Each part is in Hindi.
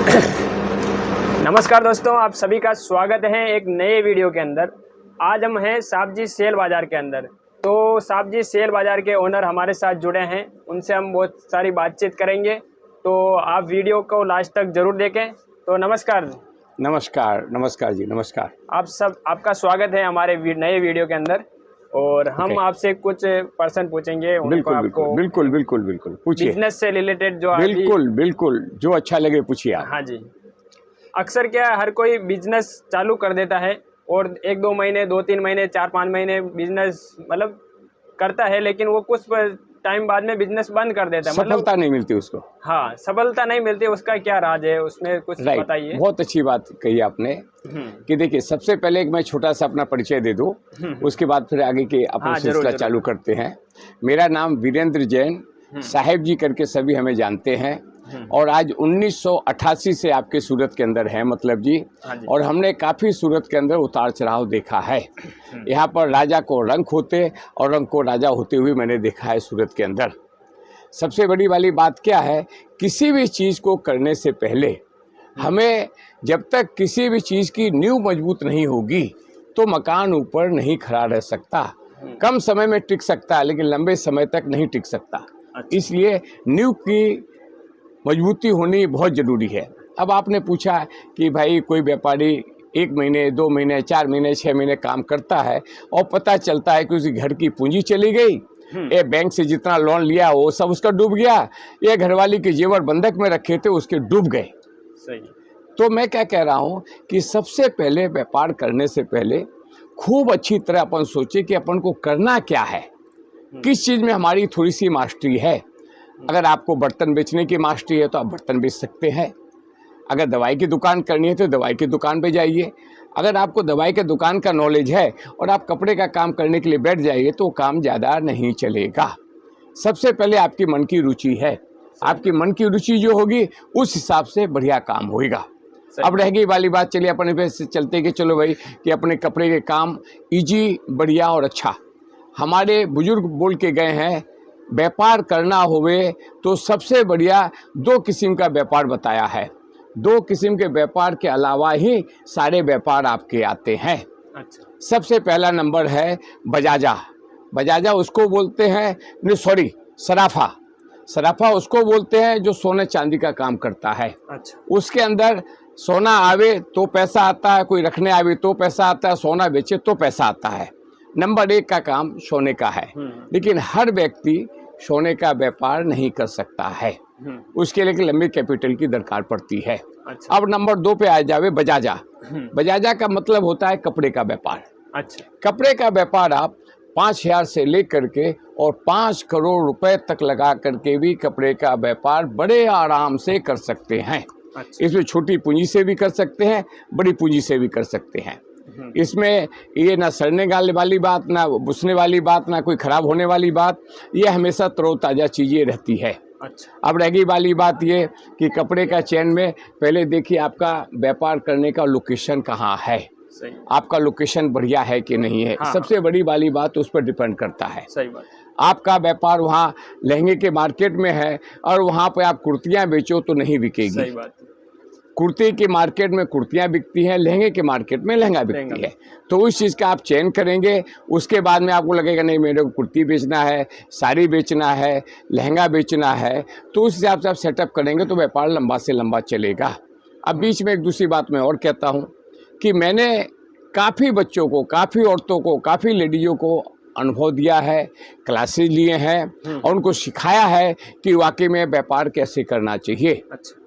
नमस्कार दोस्तों, आप सभी का स्वागत है एक नए वीडियो के अंदर। आज हम हैं साबजी सेल बाज़ार के अंदर। तो साबजी सेल बाज़ार के ओनर हमारे साथ जुड़े हैं, उनसे हम बहुत सारी बातचीत करेंगे। तो आप वीडियो को लास्ट तक ज़रूर देखें। तो नमस्कार। नमस्कार जी, नमस्कार। आपका स्वागत है हमारे नए वीडियो के अंदर। और हम आपसे कुछ प्रश्न पूछेंगे। बिल्कुल पूछिए। बिजनेस से रिलेटेड जो बिल्कुल जो अच्छा लगे पूछिए आप। हाँ जी। अक्सर क्या हर कोई बिजनेस चालू कर देता है और 1-2 महीने, 2-3 महीने, 4-5 महीने बिजनेस मतलब करता है, लेकिन वो कुछ टाइम बाद में बिजनेस बंद कर देता है। सफलता नहीं मिलती उसको। हाँ, सफलता नहीं मिलती। उसका क्या राज है, उसमें कुछ बताइए। बहुत अच्छी बात कही आपने कि देखिए, सबसे पहले एक मैं छोटा सा अपना परिचय दे दूं, उसके बाद फिर आगे के अपन सिलसिला चालू करते हैं। मेरा नाम वीरेंद्र जैन साहेब जी करके सभी हमें जानते हैं, और आज 1988 से आपके सूरत के अंदर है, मतलब जी। और हमने काफ़ी सूरत के अंदर उतार चढ़ाव देखा है। यहाँ पर राजा को रंक होते और रंक को राजा होते हुए मैंने देखा है सूरत के अंदर। सबसे बड़ी वाली बात क्या है, किसी भी चीज़ को करने से पहले हमें जब तक किसी भी चीज़ की नींव मजबूत नहीं होगी तो मकान ऊपर नहीं खड़ा रह सकता। कम समय में टिक सकता है, लेकिन लंबे समय तक नहीं टिक सकता। इसलिए नींव की मजबूती होनी बहुत ज़रूरी है। अब आपने पूछा कि भाई कोई व्यापारी 1 महीने, 2 महीने, 4 महीने, 6 महीने काम करता है और पता चलता है कि उसकी घर की पूंजी चली गई, ये बैंक से जितना लोन लिया वो सब उसका डूब गया, ये घरवाली के जेवर बंधक में रखे थे उसके डूब गए। सही। तो मैं क्या कह रहा हूँ कि सबसे पहले व्यापार करने से पहले खूब अच्छी तरह अपन सोचे कि अपन को करना क्या है, किस चीज़ में हमारी थोड़ी सी मास्टरी है। अगर आपको बर्तन बेचने की मास्टरी है तो आप बर्तन बेच सकते हैं। अगर दवाई की दुकान करनी है तो दवाई की दुकान पे जाइए। अगर आपको दवाई के दुकान का नॉलेज है और आप कपड़े का काम करने के लिए बैठ जाइए तो काम ज़्यादा नहीं चलेगा। सबसे पहले आपकी मन की रुचि है, आपकी मन की रुचि जो होगी उस हिसाब से बढ़िया काम होगा। अब रह गई वाली बात, चलिए अपने पे से चलते कि चलो भाई कि अपने कपड़े के काम ईजी, बढ़िया और अच्छा। हमारे बुजुर्ग बोल के गए हैं, व्यापार करना होवे तो सबसे बढ़िया 2 किस्म का व्यापार बताया है। 2 किस्म के व्यापार के अलावा ही सारे व्यापार आपके आते हैं। अच्छा। सबसे पहला नंबर है बजाजा। बजाजा उसको बोलते हैं, नहीं सॉरी, सराफा। सराफा उसको बोलते हैं जो सोने चांदी का काम करता है। अच्छा। उसके अंदर सोना आवे तो पैसा आता है, कोई रखने आवे तो पैसा आता है, सोना बेचे तो पैसा आता है। नंबर 1 का काम सोने का है, लेकिन हर व्यक्ति सोने का व्यापार नहीं कर सकता है, उसके लिए लंबी कैपिटल की दरकार पड़ती है। अच्छा। अब नंबर 2 पे आ जावे बजाजा। बजाजा का मतलब होता है कपड़े का व्यापार। अच्छा। कपड़े का व्यापार आप 5,000 से लेकर के और 5 करोड़ रुपए तक लगा करके भी कपड़े का व्यापार बड़े आराम से कर सकते हैं। अच्छा। इसमें छोटी पूंजी से भी कर सकते हैं, बड़ी पूंजी से भी कर सकते हैं। इसमें ये ना सड़ने वाली बात, ना बुसने वाली बात, ना कोई ख़राब होने वाली बात, ये हमेशा तरोताज़ा चीज़ें रहती है। अच्छा। अब रह गई वाली बात ये कि कपड़े का चेन में पहले देखिए आपका व्यापार करने का लोकेशन कहाँ है। सही। आपका लोकेशन बढ़िया है कि नहीं है। हाँ। सबसे बड़ी वाली बात उस पर डिपेंड करता है। सही बात। आपका व्यापार वहाँ लहंगे के मार्केट में है और वहाँ पर आप कुर्तियाँ बेचो तो नहीं बिकेगी। सही बात। कुर्ती की मार्केट में कुर्तियाँ बिकती हैं, लहंगे के मार्केट में लहंगा बिकती है। तो उस चीज़ का आप चयन करेंगे, उसके बाद में आपको लगेगा नहीं मेरे को कुर्ती बेचना है, साड़ी बेचना है, लहंगा बेचना है, तो उस हिसाब से आप सेटअप करेंगे तो व्यापार लंबा से लंबा चलेगा। अब बीच में एक दूसरी बात मैं और कहता हूँ कि मैंने काफ़ी बच्चों को, काफ़ी औरतों को, काफ़ी लेडीज़ों को अनुभव दिया है, क्लासेज लिए हैं और उनको सिखाया है कि वाकई में व्यापार कैसे करना चाहिए। अच्छा।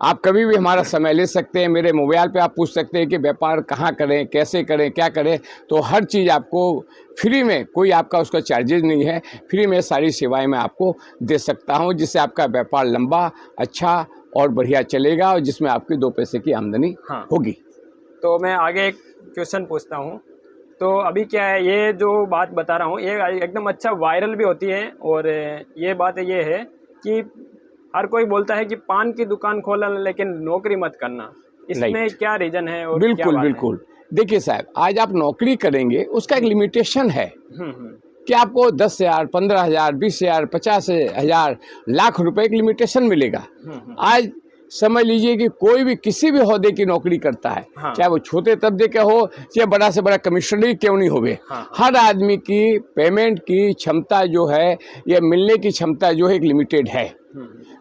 आप कभी भी हमारा समय ले सकते हैं, मेरे मोबाइल पे आप पूछ सकते हैं कि व्यापार कहाँ करें, कैसे करें, क्या करें, तो हर चीज़ आपको फ्री में, कोई आपका उसका चार्जेज नहीं है, फ्री में सारी सेवाएं मैं आपको दे सकता हूं, जिससे आपका व्यापार लंबा, अच्छा और बढ़िया चलेगा और जिसमें आपकी 2 पैसे की आमदनी होगी। तो मैं आगे एक क्वेश्चन पूछता हूँ। तो अभी क्या है, ये जो बात बता रहा हूँ ये एकदम अच्छा वायरल भी होती है, और ये बात ये है कि हर कोई बोलता है कि पान की दुकान खोलना लेकिन नौकरी मत करना। इसमें क्या रीजन है? और बिल्कुल। देखिए साहब, आज आप नौकरी करेंगे उसका एक लिमिटेशन है कि आपको 10,000, 15,000, 20,000, 50,000, लाख रुपए एक लिमिटेशन मिलेगा। आज समझ लीजिए कि कोई भी किसी भी ओहदे की नौकरी करता है, हाँ। चाहे वो छोटे तबके का हो चाहे बड़ा से बड़ा कमिश्नर ही क्यों नहीं होवे, हाँ। हर आदमी की पेमेंट की क्षमता जो है या मिलने की क्षमता जो है एक लिमिटेड है।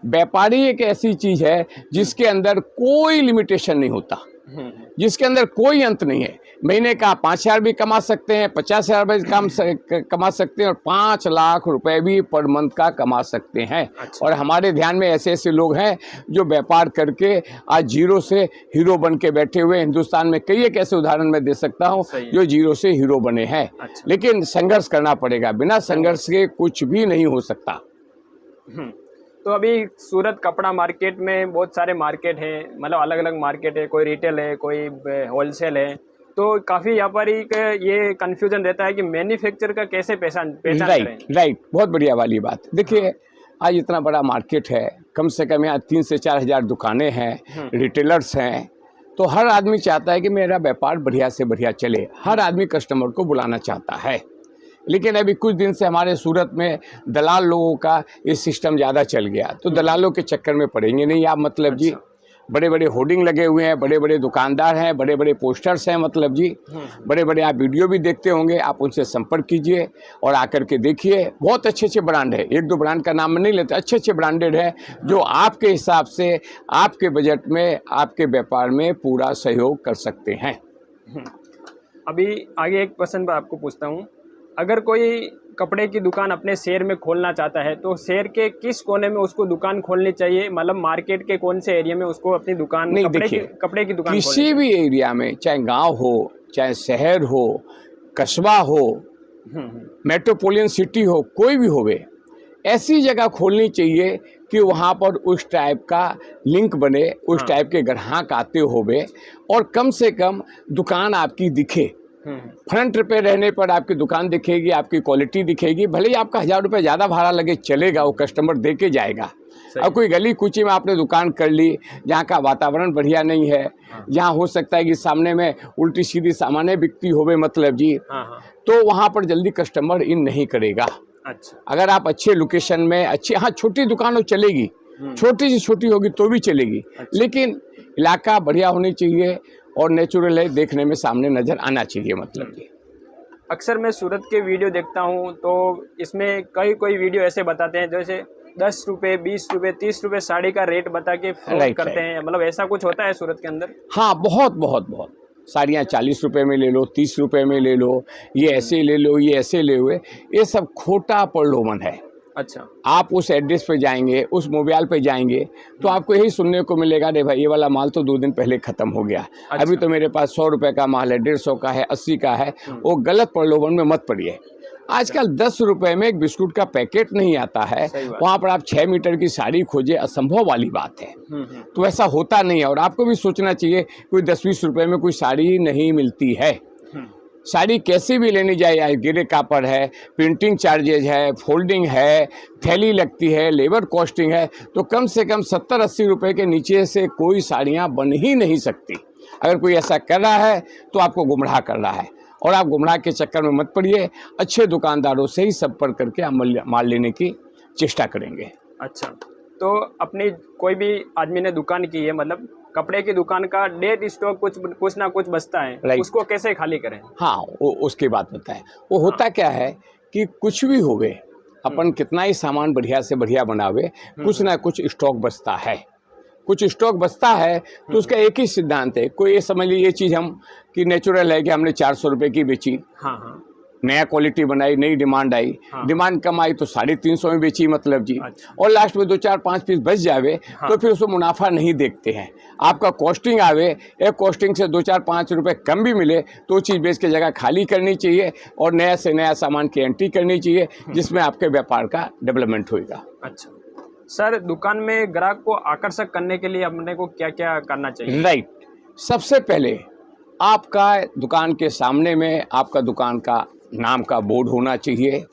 व्यापारी एक ऐसी चीज है जिसके अंदर कोई लिमिटेशन नहीं होता, जिसके अंदर कोई अंत नहीं है। महीने का 5,000 भी कमा सकते हैं, 50,000 भी कमा सकते हैं और 5 लाख रुपए भी पर मंथ का कमा सकते हैं। अच्छा। और हमारे ध्यान में ऐसे ऐसे लोग हैं जो व्यापार करके आज जीरो से हीरो बन के बैठे हुए। हिंदुस्तान में कई एक ऐसे उदाहरण मैं दे सकता हूँ जो जीरो से हीरो बने हैं। अच्छा। लेकिन संघर्ष करना पड़ेगा, बिना संघर्ष के कुछ भी नहीं हो सकता। तो अभी सूरत कपड़ा मार्केट में बहुत सारे मार्केट हैं, मतलब अलग अलग मार्केट है, कोई रिटेल है, कोई होलसेल है, तो काफ़ी व्यापारी का ये कन्फ्यूजन रहता है कि मैन्युफैक्चर का कैसे पहचान करें। राइट, बहुत बढ़िया वाली बात। देखिए आज इतना बड़ा मार्केट है, कम से कम यहाँ 3 से 4 हज़ार दुकानें हैं, रिटेलर्स हैं, तो हर आदमी चाहता है कि मेरा व्यापार बढ़िया से बढ़िया चले, हर आदमी कस्टमर को बुलाना चाहता है। लेकिन अभी कुछ दिन से हमारे सूरत में दलाल लोगों का ये सिस्टम ज़्यादा चल गया, तो दलालों के चक्कर में पड़ेंगे नहीं आप। मतलब जी बड़े बड़े होर्डिंग लगे हुए हैं, बड़े बड़े दुकानदार हैं, बड़े बड़े पोस्टर्स हैं, मतलब जी बड़े बड़े आप वीडियो भी देखते होंगे, आप उनसे संपर्क कीजिए और आकर के देखिए। बहुत अच्छे अच्छे ब्रांड है, एक दो ब्रांड का नाम मैं नहीं लेता, अच्छे अच्छे ब्रांडेड है जो आपके हिसाब से आपके बजट में आपके व्यापार में पूरा सहयोग कर सकते हैं। अभी आगे एक प्रश्न आपको पूछता हूँ, अगर कोई कपड़े की दुकान अपने शहर में खोलना चाहता है तो शहर के किस कोने में उसको दुकान खोलनी चाहिए, मतलब मार्केट के कौन से एरिया में उसको अपनी दुकान नहीं, कपड़े की दुकान किसी भी एरिया में, चाहे गांव हो चाहे शहर हो, कस्बा हो, मेट्रोपोलियन सिटी हो, कोई भी होवे, ऐसी जगह खोलनी चाहिए कि वहाँ पर उस टाइप का लिंक बने, उस टाइप के ग्राहक आते होवे और कम से कम दुकान आपकी दिखे। फ्रंट पे रहने पर आपकी दुकान दिखेगी, आपकी क्वालिटी दिखेगी, भले ही आपका 1,000 रुपये ज़्यादा भाड़ा लगे चलेगा, वो कस्टमर दे के जाएगा। अब कोई गली कूची में आपने दुकान कर ली जहाँ का वातावरण बढ़िया नहीं है, जहाँ हो सकता है कि सामने में उल्टी सीधी सामानें बिकती होवे, मतलब जी, तो वहाँ पर जल्दी कस्टमर इन नहीं करेगा। अच्छा। अगर आप अच्छे लोकेशन में अच्छे, हाँ छोटी दुकान हो चलेगी, छोटी सी छोटी होगी तो भी चलेगी। अच्छा। लेकिन इलाका बढ़िया होनी चाहिए और नेचुरल है, देखने में सामने नज़र आना चाहिए, मतलब ये। अक्सर मैं सूरत के वीडियो देखता हूँ तो इसमें कोई वीडियो ऐसे बताते हैं जैसे 10 रुपये, 20 रुपये, 30 रुपये साड़ी का रेट बता के फ्रॉड करते हैं, मतलब ऐसा कुछ होता है सूरत के अंदर? हाँ, बहुत बहुत बहुत साड़ियाँ 40 रुपये में ले लो, 30 रुपये में ले लो, ये ऐसे ले लो, ये ऐसे ले हुए, ये सब खोटा प्रलोभन है। अच्छा। आप उस एड्रेस पे जाएंगे, उस मोबाइल पे जाएंगे तो आपको यही सुनने को मिलेगा, अरे भाई ये वाला माल तो 2 दिन पहले ख़त्म हो गया। अच्छा। अभी तो मेरे पास 100 रुपये का माल है, 150 का है, 80 का है। वो गलत प्रलोभन में मत पड़िए। आजकल 10 रुपये में एक बिस्कुट का पैकेट नहीं आता है, वहाँ पर आप 6 मीटर की साड़ी खोजे, असंभव वाली बात है। तो ऐसा होता नहीं है और आपको भी सोचना चाहिए कोई 10-20 रुपये में कोई साड़ी नहीं मिलती है। साड़ी कैसी भी लेनी जाए, गिरे कापड़ है, प्रिंटिंग चार्जेज है, फोल्डिंग है, थैली लगती है, लेबर कॉस्टिंग है, तो कम से कम 70-80 रुपये के नीचे से कोई साड़ियाँ बन ही नहीं सकती। अगर कोई ऐसा कर रहा है तो आपको गुमराह कर रहा है और आप गुमराह के चक्कर में मत पड़िए। अच्छे दुकानदारों से ही संपर्क करके आप माल लेने की चेष्टा करेंगे। अच्छा, तो अपनी कोई भी आदमी ने दुकान की है, मतलब कपड़े की दुकान का डेट स्टॉक कुछ ना कुछ बचता है, उसको कैसे खाली करें? हाँ, उसकी बात बताएं। वो होता क्या है कि कुछ भी होवे, अपन कितना ही सामान बढ़िया से बढ़िया बनावे, कुछ ना कुछ स्टॉक बचता है। कुछ स्टॉक बचता है तो उसका एक ही सिद्धांत है। कोई ये समझ लीजिए ये चीज़ हम कि नेचुरल है कि हमने 400 रुपये की बेची, नया क्वालिटी बनाई, नई डिमांड आई, डिमांड कम आई तो 350 में बेची, मतलब जी। अच्छा। और लास्ट में 2-4-5 पीस बच जावे तो फिर उसको मुनाफा नहीं देखते हैं। आपका कॉस्टिंग आवे, एक कॉस्टिंग से 2-4-5 रुपये कम भी मिले तो चीज़ बेच के जगह खाली करनी चाहिए और नया से नया सामान की एंट्री करनी चाहिए, जिसमें आपके व्यापार का डेवलपमेंट होगा। अच्छा सर, दुकान में ग्राहक को आकर्षक करने के लिए अपने को क्या क्या करना चाहिए? राइट, सबसे पहले आपका दुकान के सामने में आपका दुकान का नाम का बोर्ड होना चाहिए।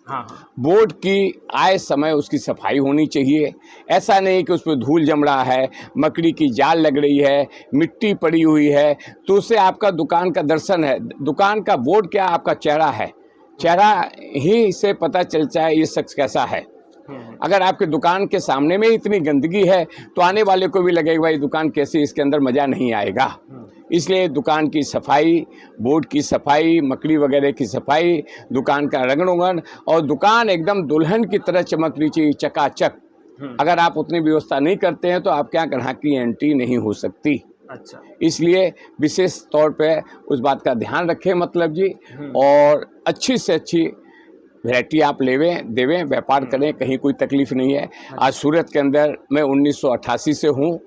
बोर्ड की आए समय उसकी सफाई होनी चाहिए। ऐसा नहीं कि उस पर धूल जम रहा है, मकड़ी की जाल लग रही है, मिट्टी पड़ी हुई है, तो उससे आपका दुकान का दर्शन है। दुकान का बोर्ड क्या, आपका चेहरा है, चेहरा ही से पता चलता है ये शख्स कैसा है। अगर आपके दुकान के सामने में इतनी गंदगी है तो आने वाले को भी लगेगा भाई दुकान कैसी, इसके अंदर मज़ा नहीं आएगा। इसलिए दुकान की सफाई, बोर्ड की सफाई, मकड़ी वगैरह की सफाई, दुकान का रंग रोगन और दुकान एकदम दुल्हन की तरह चमकनी चाहिए, चकाचक। अगर आप उतनी व्यवस्था नहीं करते हैं तो आपके यहाँ ग्राहक की एंट्री नहीं हो सकती। अच्छा, इसलिए विशेष तौर पे उस बात का ध्यान रखें मतलब जी, और अच्छी से अच्छी वैरायटी आप लेवें देवें, व्यापार करें, कहीं कोई तकलीफ नहीं है। आज सूरत के अंदर मैं 1988 से हूँ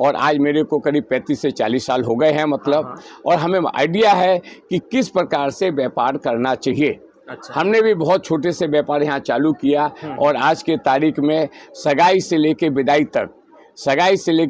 और आज मेरे को करीब 35 से 40 साल हो गए हैं मतलब, और हमें आइडिया है कि किस प्रकार से व्यापार करना चाहिए। अच्छा, हमने भी बहुत छोटे से व्यापार यहाँ चालू किया और आज के तारीख में सगाई से लेके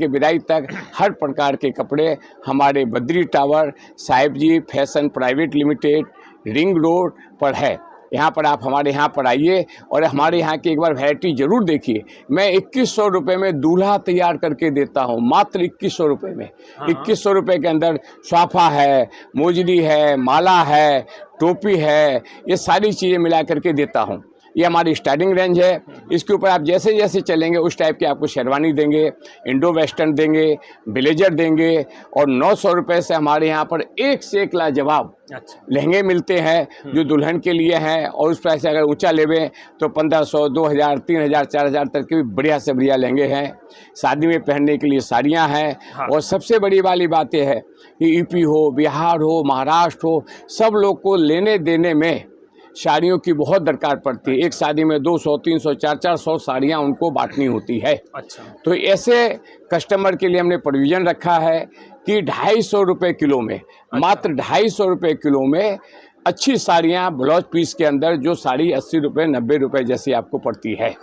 विदाई तक हर प्रकार के कपड़े हमारे Badri tower, Sahib ji fashion private limited, ring road पर है। यहाँ पर आप हमारे यहाँ पर आइए और हमारे यहाँ की एक बार वैरायटी ज़रूर देखिए। मैं 2100 रुपये में दूल्हा तैयार करके देता हूँ, मात्र 2100 रुपये में। 2100 रुपये के अंदर स्वाफा है, मोजरी है, माला है, टोपी है, ये सारी चीज़ें मिला करके देता हूँ। ये हमारी स्टार्टिंग रेंज है। इसके ऊपर आप जैसे जैसे चलेंगे उस टाइप की आपको शेरवानी देंगे, इंडो वेस्टर्न देंगे, ब्लेजर देंगे, और 900 रुपये से हमारे यहाँ पर एक से एक लाजवाब लहंगे मिलते हैं जो दुल्हन के लिए हैं। और उस प्राइस से अगर ऊंचा लेवें तो 1500, 2000, 3000, 4000 तक के भी बढ़िया से बढ़िया लहंगे हैं। शादी में पहनने के लिए साड़ियाँ हैं। और सबसे बड़ी वाली बात यह है कि यूपी हो, बिहार हो, महाराष्ट्र हो, सब लोग को लेने देने में साड़ियों की बहुत दरकार पड़ती है। एक शादी में 200, 300, 400 साड़ियाँ उनको बांटनी होती है। अच्छा, तो ऐसे कस्टमर के लिए हमने प्रोविज़न रखा है कि 250 रुपये किलो में, मात्र 250 रुपये किलो में अच्छी साड़ियाँ ब्लाउज पीस के अंदर, जो साड़ी 80 रुपये 90 रुपये जैसी आपको पड़ती है,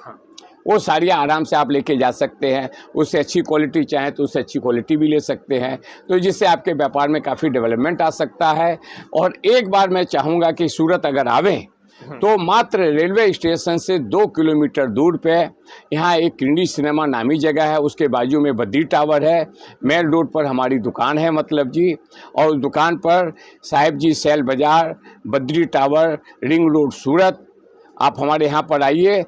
वो साड़ियाँ आराम से आप लेके जा सकते हैं। उससे अच्छी क्वालिटी चाहें तो उससे अच्छी क्वालिटी भी ले सकते हैं, तो जिससे आपके व्यापार में काफ़ी डेवलपमेंट आ सकता है। और एक बार मैं चाहूँगा कि सूरत अगर आवें तो मात्र रेलवे स्टेशन से 2 किलोमीटर दूर पे यहाँ एक किंडी सिनेमा नामी जगह है, उसके बाजू में बद्री टावर है। मेन रोड पर हमारी दुकान है मतलब जी, और उस दुकान पर साहिब जी सेल बाज़ार, बद्री टावर, रिंग रोड सूरत। आप हमारे यहाँ पर आइए।